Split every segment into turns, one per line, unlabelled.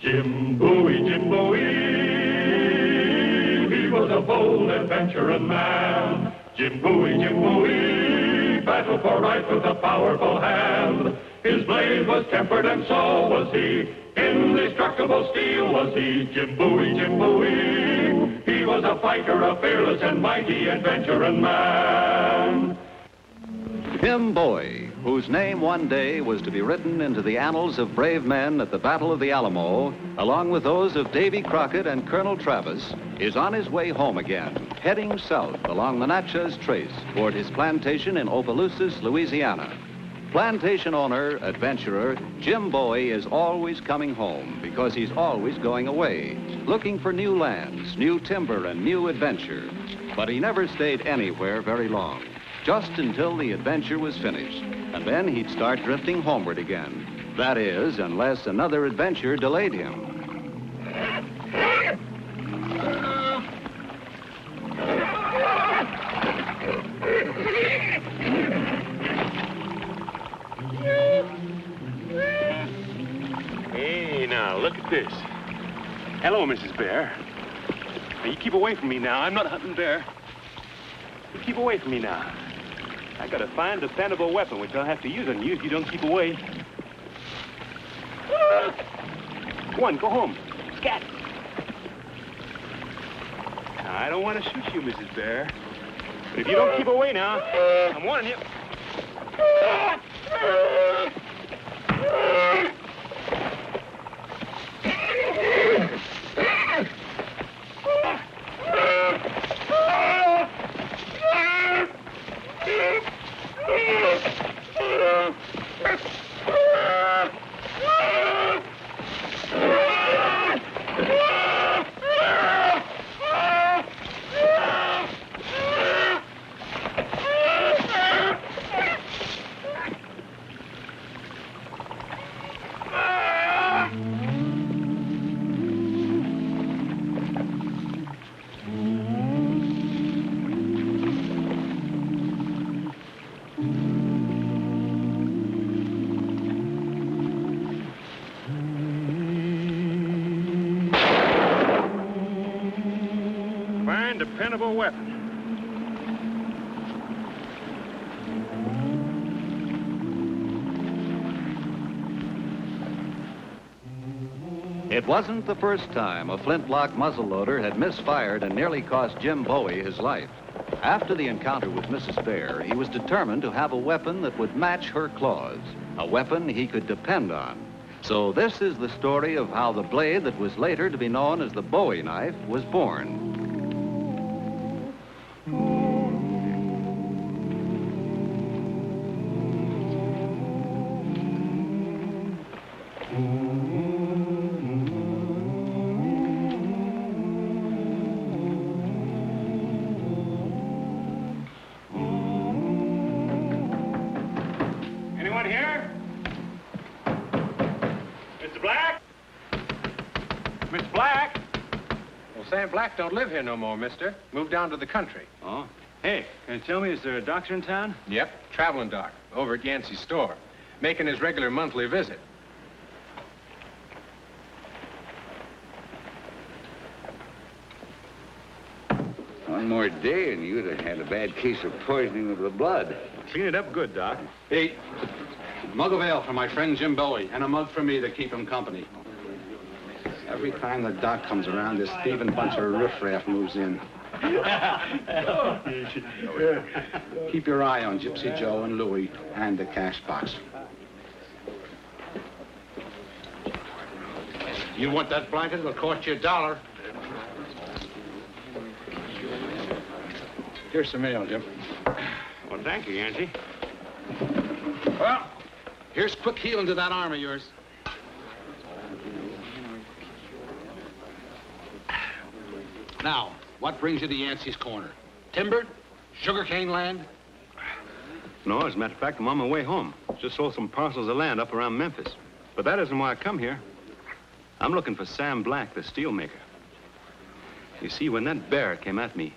Jim Bowie, Jim Bowie, he was a bold adventuring man. Jim Bowie, battled for right with a powerful hand. His blade was tempered and so was he. Indestructible steel was he. Jim Bowie, he was a fighter, a fearless and mighty adventuring man.
Jim Bowie, whose name one day was to be written into the annals of brave men at the Battle of the Alamo, along with those of Davy Crockett and Colonel Travis, is on his way home again, heading south along the Natchez Trace toward his plantation in Opelousas, Louisiana. Plantation owner, adventurer, Jim Bowie is always coming home because he's always going away, looking for new lands, new timber, and new adventure. But he never stayed anywhere very long, just until the adventure was finished, and then he'd start drifting homeward again. That is, unless another adventure delayed him.
Hey, now, look at this. Hello, Mrs. Bear. Now, you keep away from me now. I'm not hunting bear. You keep away from me now. I got a fine, dependable weapon, which I'll have to use on you if you don't keep away. Go on, go home. Scat. Now, I don't want to shoot you, Mrs. Bear. But if you don't keep away now, I'm warning you. Dependable weapon.
It wasn't the first time a flintlock muzzleloader had misfired and nearly cost Jim Bowie his life. After the encounter with Mrs. Bear, he was determined to have a weapon that would match her claws, a weapon he could depend on. So this is the story of how the blade that was later to be known as the Bowie knife was born.
Anyone here? Mr. Black? Mr. Black?
Well, Sam Black don't live here no more, mister. Moved down to the country.
Oh. Hey, can you tell me, is there a doctor in town?
Yep, traveling doc, over at Yancey's store, making his regular monthly visit.
One more day and you'd have had a bad case of poisoning of the blood.
Clean it up good, Doc.
Hey, a mug of ale for my friend Jim Bowie, and a mug for me to keep him company. Every time the doc comes around, this thieving bunch of riffraff moves in. Keep your eye on Gypsy Joe and Louie and the cash box. You want that blanket? It'll cost you $1. Here's some mail, Jim.
Well, thank you, Yancey.
Well, here's quick healing to that arm of yours. Now, what brings you to Yancey's Corner? Timber? Sugarcane land?
No, as a matter of fact, I'm on my way home. Just sold some parcels of land up around Memphis. But that isn't why I come here. I'm looking for Sam Black, the steelmaker. You see, when that bear came at me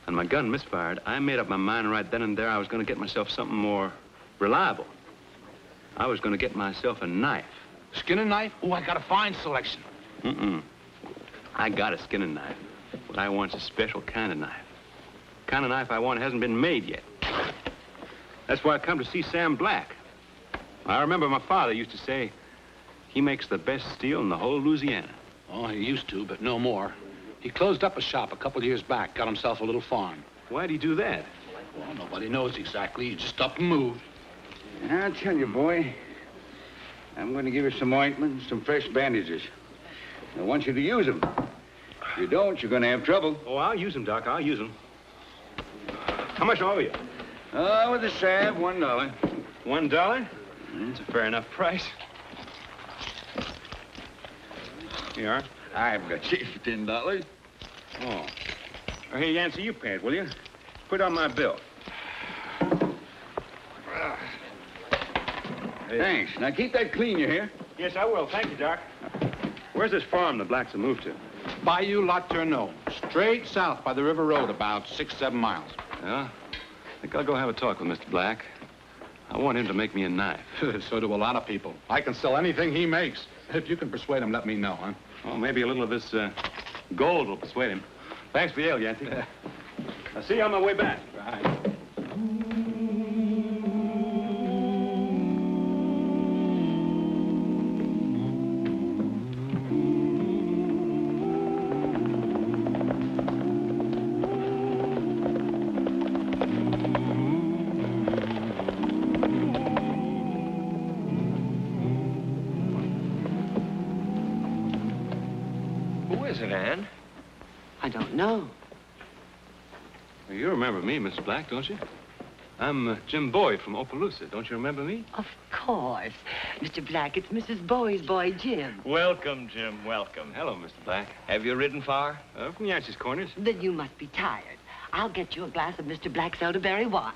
and my gun misfired, I made up my mind right then and there I was going to get myself something more reliable. I was going to get myself a knife.
Skin and knife? Oh, I got a fine selection.
I got a skinning knife. What I want's a special kind of knife. The kind of knife I want hasn't been made yet. That's why I come to see Sam Black. I remember my father used to say he makes the best steel in the whole Louisiana.
Oh, he used to, but no more. He closed up a shop a couple of years back, got himself a little farm.
Why'd he do that?
Well, nobody knows exactly. He just up and moved.
I'll tell you, boy. I'm going to give you some ointment and some fresh bandages. I want you to use them. If you don't, you're going to have trouble.
Oh, I'll use them, Doc. I'll use them. How much owe you?
Oh, with the salve, $1.
$1? That's a fair enough price. Here you are.
I've got you for $10.
Oh. Hey, Yancey, you pay it, will you? Put on my bill.
Thanks. Now keep that clean, you hear?
Yes, I will. Thank you, Doc. Where's this farm the blacks have moved to?
Bayou La Tourneau. Straight south by the river road, about 6-7 miles.
Yeah? I think I'll go have a talk with Mr. Black. I want him to make me a knife.
So do a lot of people. I can sell anything he makes. If you can persuade him, let me know, huh?
Well, maybe a little of this gold will persuade him. Thanks for the ale, Yancey. I'll see you on my way back.
Right.
Who is it, Ann? I don't know.
Well, you remember me, Mr. Black, don't you? I'm Jim Bowie from Opelousas. Don't you remember me?
Of course. Mr. Black, it's Mrs. Bowie's boy, Jim.
Welcome, Jim, welcome.
Hello, Mr. Black.
Have you ridden far?
From Yancey's Corners.
Then you must be tired. I'll get you a glass of Mr. Black's elderberry wine.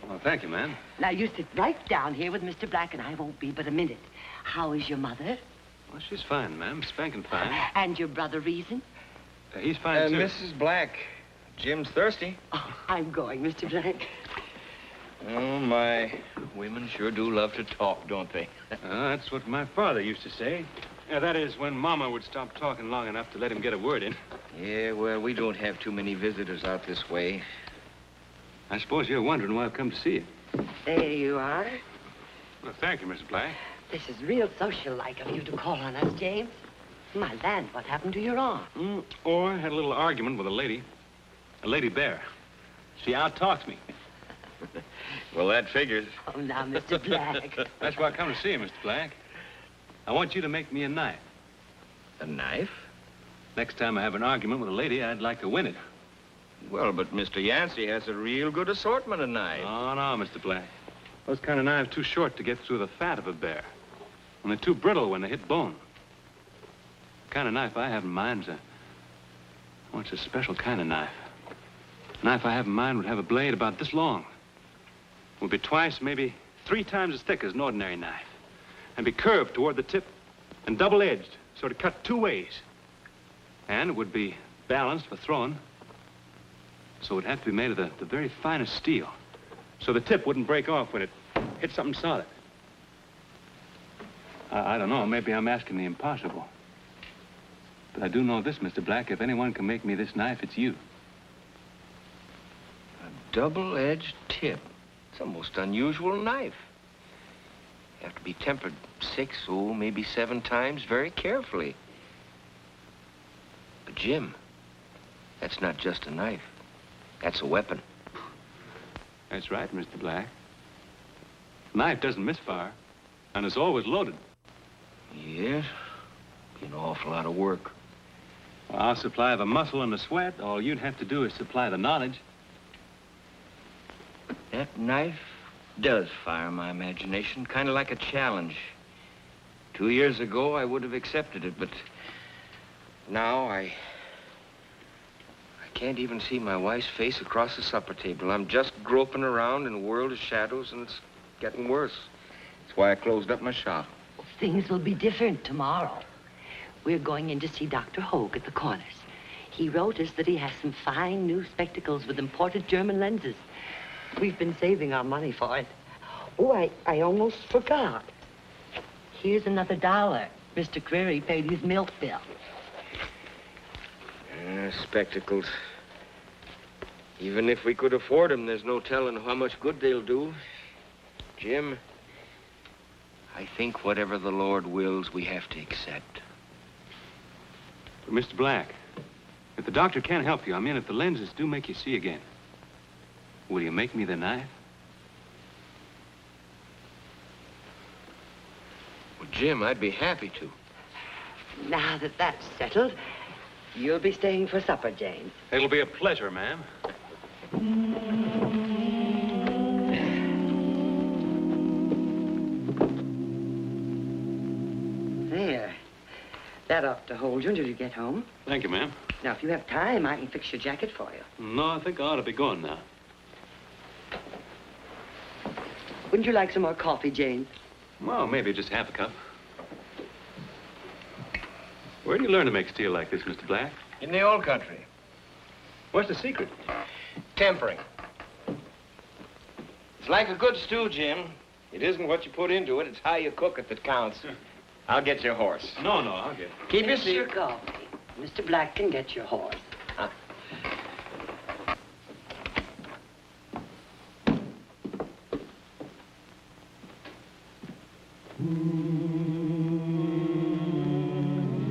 Well, thank you, ma'am.
Now, you sit right down here with Mr. Black, and I won't be but a minute. How is your mother?
Well, she's fine, ma'am. Spanking fine.
And your brother Reason?
He's fine, too.
Mrs. Black, Jim's thirsty.
Oh, I'm going, Mr. Black.
Oh, my. Women sure do love to talk, don't they?
That's what my father used to say. That is, when Mama would stop talking long enough to let him get a word in.
Yeah, well, we don't have too many visitors out this way.
I suppose you're wondering why I've come to see you.
There you are.
Well, thank you, Mr. Black.
This is real social-like of you to call on us, James. My land, what happened to your arm?
Or I had a little argument with a lady bear. She out-talks me.
Well, that figures.
Oh, now, Mr. Black.
That's why I come to see you, Mr. Black. I want you to make me a knife.
A knife?
Next time I have an argument with a lady, I'd like to win it.
Well, but Mr. Yancey has a real good assortment of knives.
Oh, no, Mr. Black. Those kind of knives too short to get through the fat of a bear. And they're too brittle when they hit bone. The kind of knife I have in mind it's a special kind of knife. The knife I have in mind would have a blade about this long. It would be twice, maybe 3 times as thick as an ordinary knife. And be curved toward the tip and double-edged, so to cut 2 ways. And it would be balanced for throwing. So it would have to be made of the very finest steel. So the tip wouldn't break off when it hit something solid. I don't know, maybe I'm asking the impossible. But I do know this, Mr. Black, if anyone can make me this knife, it's you.
A double-edged tip. It's a most unusual knife. You have to be tempered 6, maybe 7 times very carefully. But, Jim, that's not just a knife. That's a weapon.
That's right, Mr. Black. Knife doesn't misfire, and it's always loaded.
Yes, be an awful lot of work.
Well, I'll supply the muscle and the sweat. All you'd have to do is supply the knowledge.
That knife does fire my imagination, kind of like a challenge. 2 years ago, I would have accepted it, but now I can't even see my wife's face across the supper table. I'm just groping around in a world of shadows, and it's getting worse. That's why I closed up my shop.
Things will be different tomorrow. We're going in to see Dr. Hogue at the Corners. He wrote us that he has some fine new spectacles with imported German lenses. We've been saving our money for it. Oh, I almost forgot. Here's another $1. Mr. Query paid his milk bill.
Spectacles. Even if we could afford them, there's no telling how much good they'll do. Jim, I think whatever the Lord wills, we have to accept.
But Mr. Black, if the doctor can't help you, I mean, if the lenses do make you see again, will you make me the knife?
Well, Jim, I'd be happy to.
Now that that's settled, you'll be staying for supper, Jane.
It'll be a pleasure, ma'am.
There. That ought to hold you until you get home.
Thank you, ma'am.
Now, if you have time, I can fix your jacket for you.
No, I think I ought to be going now.
Wouldn't you like some more coffee, Jane?
Well, maybe just half a cup. Where do you learn to make steel like this, Mr. Black?
In the old country.
What's the secret?
Tempering. It's like a good stew, Jim. It isn't what you put into it, it's how you cook it that counts. I'll get your horse.
No, I'll get it.
Keep your
Fix
seat.
your coffee. Mr. Black can get your horse.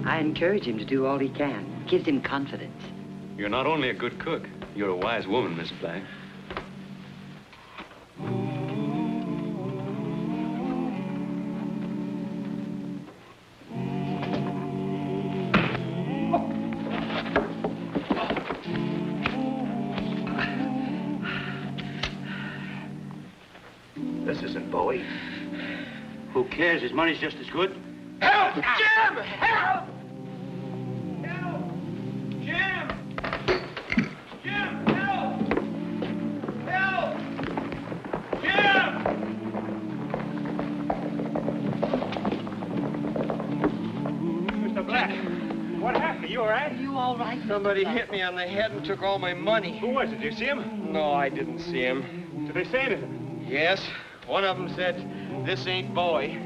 I encourage him to do all he can. Gives him confidence.
You're not only a good cook, you're a wise woman, Miss Black.
This isn't Bowie. Who cares? His money's just as good.
Help! Jim! Help! Help! Jim! Jim, help! Help! Jim!
Mr. Black, what happened? Are you all right?
Are you all right?
Somebody hit me on the head and took all my money.
Who was it? Did you see him?
No, I didn't see him.
Did they say anything?
Yes, one of them said, "This ain't Bowie."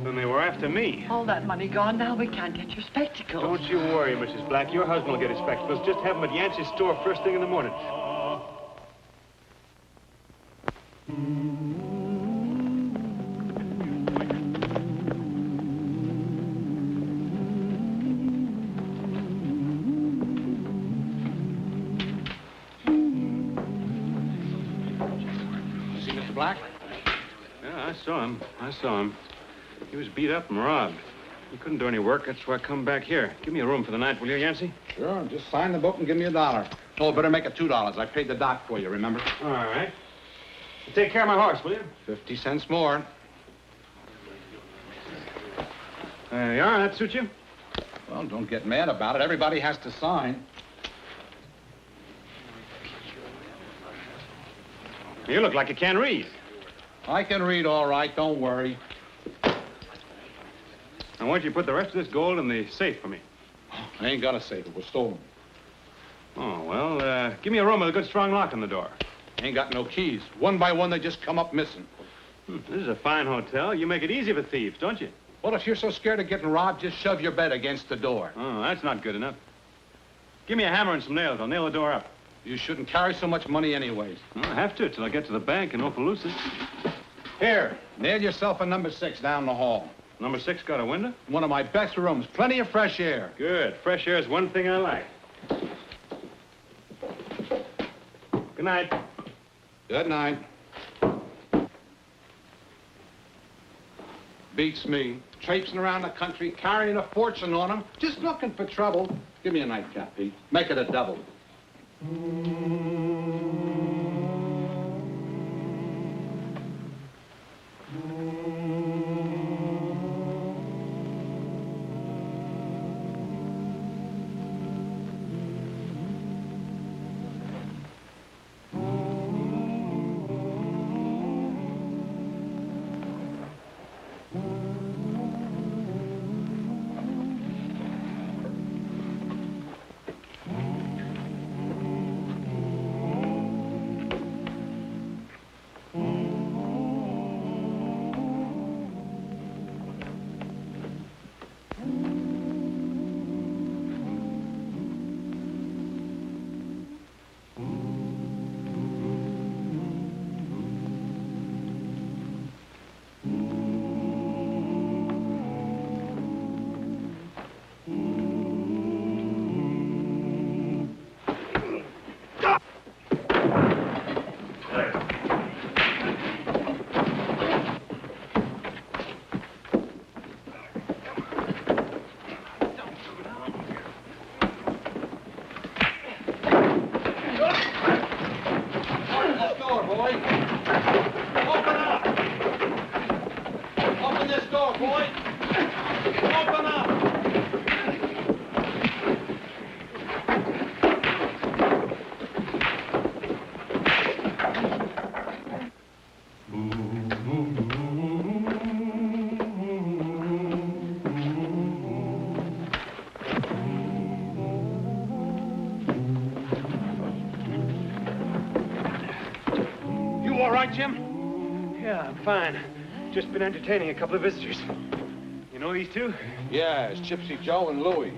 Then they were after me.
All that money gone now, we can't get your spectacles.
Don't you worry, Mrs. Black. Your husband will get his spectacles. Just have them at Yancey's store first thing in the morning.
See Mr. Black?
Yeah, I saw him. He was beat up and robbed. He couldn't do any work. That's why I come back here. Give me a room for the night, will you, Yancey?
Sure, just sign the book and give me $1. Oh, better make it $2. I paid the doc for you, remember?
All right. Take care of my horse, will you?
50 cents more.
There you are. That suit you?
Well, don't get mad about it. Everybody has to sign.
You look like you can't read.
I can read all right, don't worry.
I want you to put the rest of this gold in the safe for me.
I ain't got a safe. It was stolen.
Oh, well, give me a room with a good strong lock on the door.
Ain't got no keys. One by one, they just come up missing.
This is a fine hotel. You make it easy for thieves, don't you?
Well, if you're so scared of getting robbed, just shove your bed against the door.
Oh, that's not good enough. Give me a hammer and some nails. I'll nail the door up.
You shouldn't carry so much money anyways.
Well, I have to till I get to the bank in Opelousas.
Here, nail yourself a number 6 down the hall.
Number 6 got a window?
One of my best rooms. Plenty of fresh air.
Good. Fresh air is one thing I like. Good night.
Good night. Beats me. Traipsing around the country, carrying a fortune on him, just looking for trouble. Give me a nightcap, Pete. Make it a double.
right, Jim? Yeah, I'm fine. Just been entertaining a couple of visitors. You know these two?
Yeah, it's Gypsy Joe and Louie.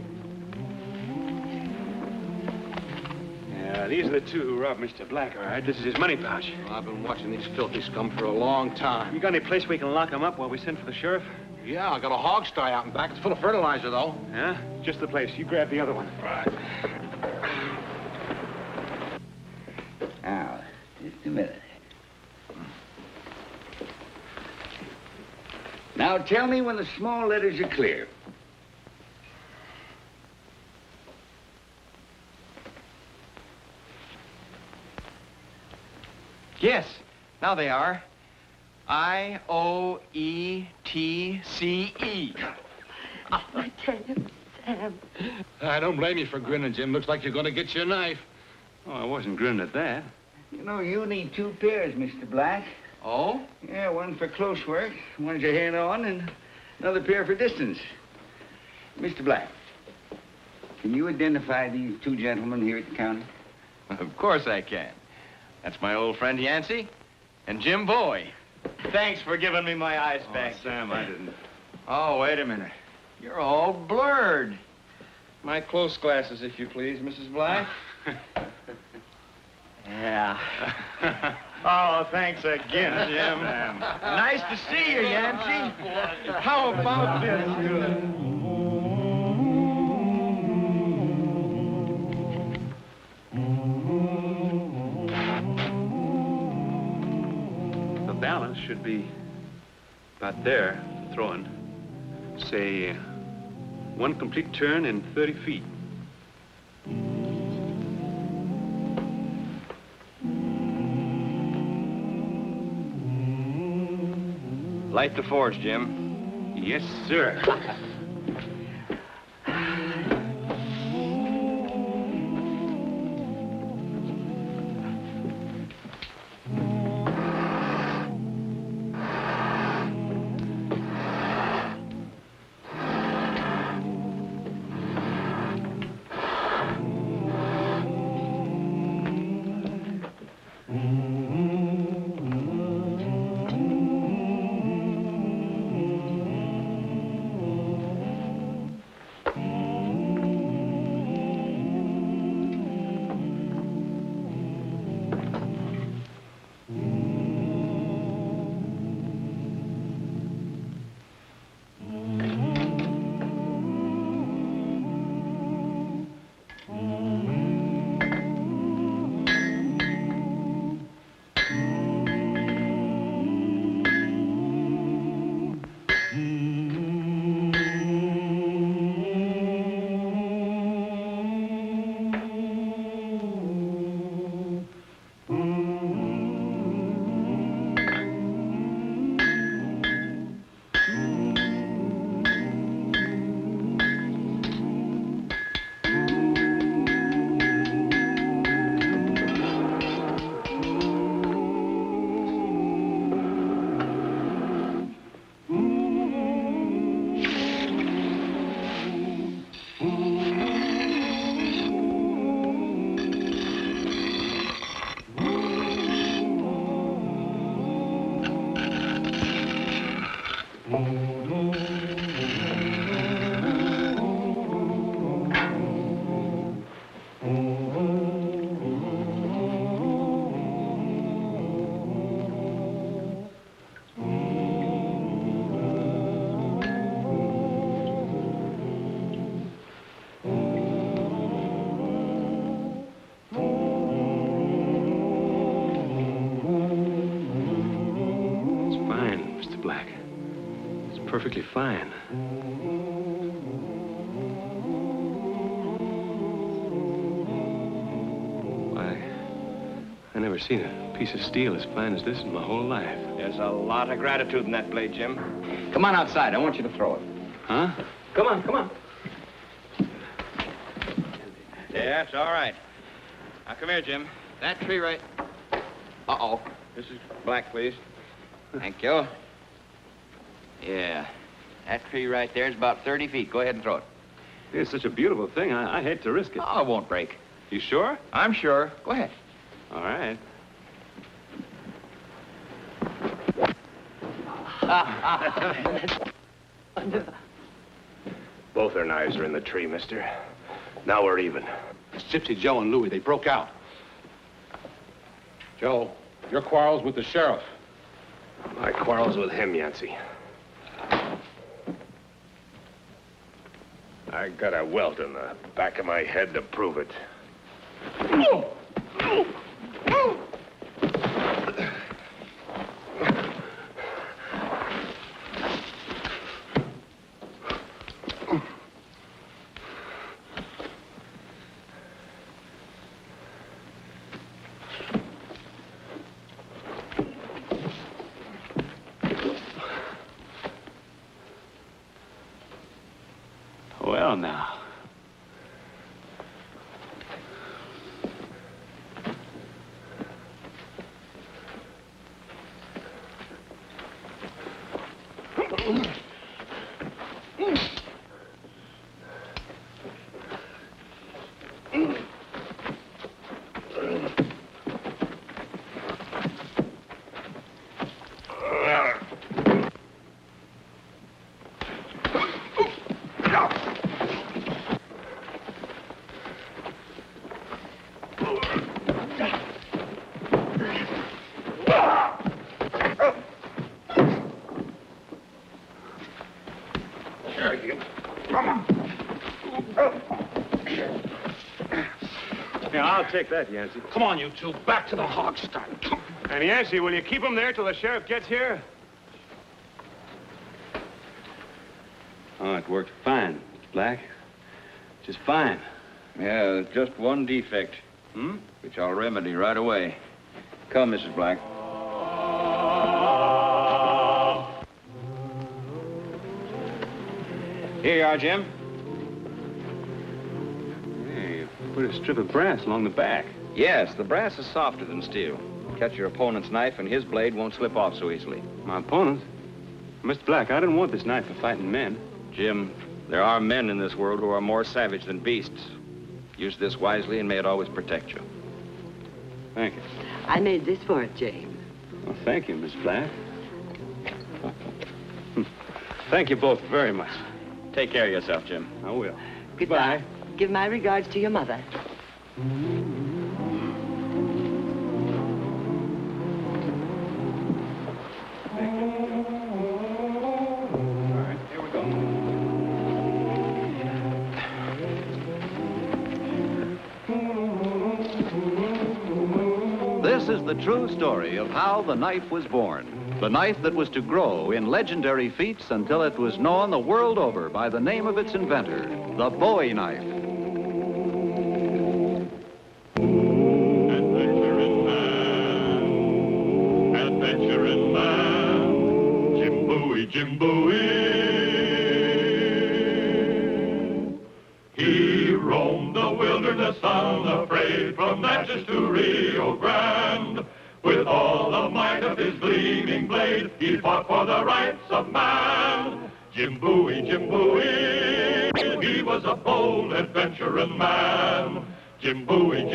Yeah, these are the two who robbed Mr. Black, all right? This is his money pouch.
Well, I've been watching these filthy scum for a long time.
You got any place we can lock them up while we send for the sheriff?
Yeah, I got a hog sty out in back. It's full of fertilizer, though.
Yeah? Just the place. You grab the other one.
Right.
Now, just a minute. Now, tell me when the small letters are clear.
Yes, now they are. I-O-E-T-C-E.
Oh, I tell you, Sam.
I don't blame you for grinning, Jim. Looks like you're going to get your knife.
Oh, I wasn't grinning at that.
You know, you need 2 pairs, Mr. Black.
Oh?
Yeah, one for close work, one's your hand on, and another pair for distance. Mr. Black, can you identify these 2 gentlemen here at the counter?
Of course I can. That's my old friend Yancey and Jim Bowie. Thanks for giving me my eyes back.
Sam, I didn't.
Oh, wait a minute. You're all blurred. My close glasses, if you please, Mrs. Black. Yeah. Oh, thanks again, Jim. Nice to see you, Yancey. How about this?
The balance should be about there, throwing. Say, 1 complete turn in 30 feet.
Light the forge, Jim.
Yes, sir. Perfectly fine. I never seen a piece of steel as fine as this in my whole life.
There's a lot of gratitude in that blade, Jim. Come on outside. I want you to throw it.
Huh?
Come on, come on. Yeah, it's all right. Now, come here, Jim. That tree right... Uh-oh. This is Black, please. Thank you. Yeah. That tree right there is about 30 feet. Go ahead and throw it.
It's such a beautiful thing. I hate to risk it.
Oh, it won't break.
You sure?
I'm sure. Go ahead.
All right.
Wonderful.
Both their knives are in the tree, mister. Now we're even.
It's Gypsy Joe and Louie. They broke out. Joe, your quarrel's with the sheriff.
My quarrel's with him, Yancey. I got a welt in the back of my head to prove it.
Well, now. Yeah, I'll take that, Yancey.
Come on, you two. Back to the hog start.
And Yancey, will you keep him there till the sheriff gets here? Oh, it worked fine, Black. Just fine.
Yeah, there's just one defect. Which I'll remedy right away. Come, Mrs. Black.
Here you are, Jim.
Hey, you put a strip of brass along the back.
Yes, the brass is softer than steel. Catch your opponent's knife, and his blade won't slip off so easily.
My opponent? Mr. Black, I didn't want this knife for fighting men.
Jim, there are men in this world who are more savage than beasts. Use this wisely, and may it always protect you.
Thank you.
I made this for it, James.
Well, thank you, Miss Black. Thank you both very much.
Take care of yourself, Jim.
I will.
Goodbye. Give my regards to your mother.
This is the true story of how the knife was born. The knife that was to grow in legendary feats until it was known the world over by the name of its inventor, the Bowie knife.
Adventure in man, Jim Bowie, Jim Bowie. He roamed the wilderness unafraid from Natchez to Rio Grande. With all the might of his gleaming blade, he fought for the rights of man. Jim Bowie, Jim Bowie, he was a bold adventuring man. Jim Bowie,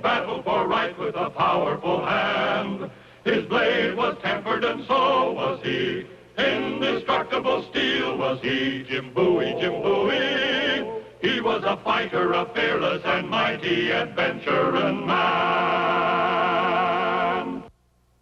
battled for right with a powerful hand. His blade was tempered and so was he. Indestructible steel was he. Jim Bowie, he was a fighter, a fearless and mighty adventuring man.